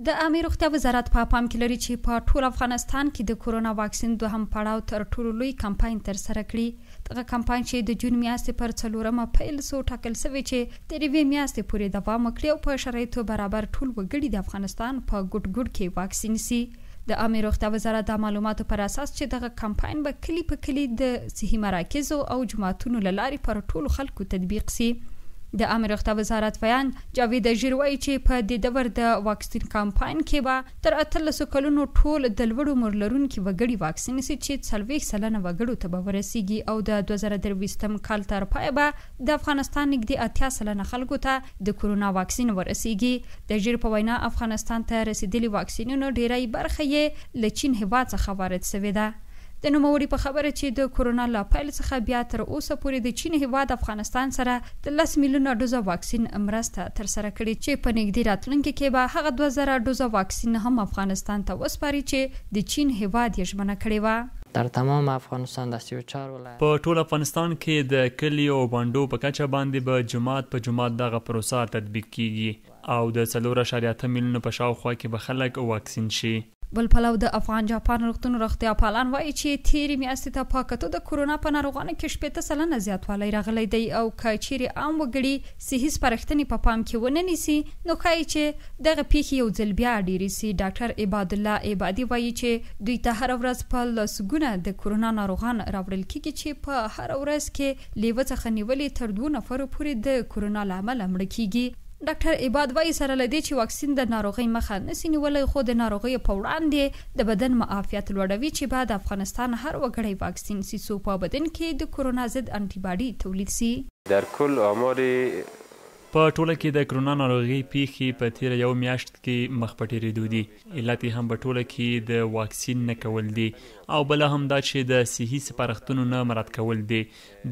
د عامه روغتیا وزارت په پام کې لري چې په ټول افغانستان کې د کورونا واکسین دوهم پړاو تر ټولو لوی کمپاین تر سره کړي. دغه کمپاین چې د جون میاشتې پر 4مه پیل سو ټاکل شوی چې د ریوي میاشتې پورې دوام وکړي او په شرایطو برابر ټول وګړي د افغانستان په ګډ کې واکسین سي. د عامه روغتیا وزارت د معلوماتو پر اساس چې دغه کمپاین به کلی په کلی د صحي مراکزو او جماعتونو لاري پر ټولو خلکو تطبیق سي. د عامه روغتیا وزارت ویان جاوید اژیر وایي چې په دې دور د واکسین کمپاین کې به تر 13 کلونو ټول د لوړ عمر لرونکي وګړي واکسین سي چې 40 سلنه وګړو ته به ورسیږي او د 2023 کال تر پای به د افغانستان نږدې 80 سلنه خلکو ته د کورونا واکسین ورسیږي. د اژیر په وینا افغانستان ته رسیدلي واکسینونو ډیری برخه یې له چین هیواد څخه وارد شوې ده. د نوموړي په خبره چې د کورونا له پیل څخه بیا تر اوسه پورې د چین هیواد افغانستان سره د 10 میلیونه ډوزه واکسین مرسته تر سره کړې چې په نږدې راتلونکي کې به هغه 2000 ډوزه واکسین هم افغانستان ته وسپاري چې د چین هیواد یې ژمنه کړې و. در تمام افغانستان د 34 ولایت په ټول افغانستان کې د کلی او بانډو په کچه باندې به جماعت دغه پروسه تطبیق کیږي او د 4.8 میلیونه په شاوخوا کې به خلک واکسین شي. بل پلو د افغان جاپان روغتون روغتیا پالان وایي چې تیری میاشتې ته په کتو د کورونا په ناروغانو کې 80 سلنه زیاتوالی راغلی دی او کچيري عام وګړي صحي سپارښتنې په پام کې ونه نیسي نو ښایي چې دغه پیښې یو ځل بیا ډیرې سي. ډاکټر عباد الله عبادي وایي چې دوی ته هر ورځ په لسګونه د کورونا ناروغان راوړل کیږي چې په هر ورځ کې لیوه څخه نیولې تر 2 نفرو پورې د کورونا لامل مړ کیږي. ډاکټر عباد وایي سره لدی چې واکسین د ناروغي مخه نسی نیولای خو د ناروغي په وړاندې د بدن معافیت لوړوي چې بعد افغانستان هر وګړی واکسین سي سو په بدن کې د کورونا ضد انټي باډي تولید سي. در کل آمار په ټوله کې د کرونا ناروغي پیښې په تیر یو میاشت کې مخ په ډیریدو دي. علت هم په ټوله کې د واکسین نه کول دي او بل هم دا چې د صحي سپارښتنو نه مراعات کول دي.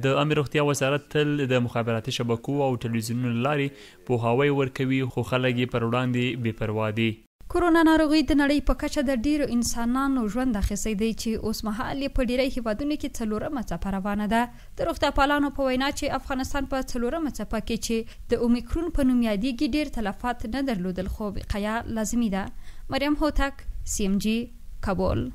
د عامه روغتیا وزارت تل د مخابراتي شبکو او ټلویزیونونو لاري پوهاوی ورکوي خو خلک یې پر وړاندې بې پروا دي. کورونا ناروغي د نړۍ په کچه د ډیرو انسانانو ژوند اخیستی دی چې اوس مهال په ډیری هیوادونو کې 4مه څپه روانه ده. د روغتیا پالانو په وینا چې افغانستان په 4مه څپه کې چې د اومیکرون په نوم یادېږي ډیر تلفات نه درلودل خو وقایه لازمي ده. مریم هوتک CMG کابل.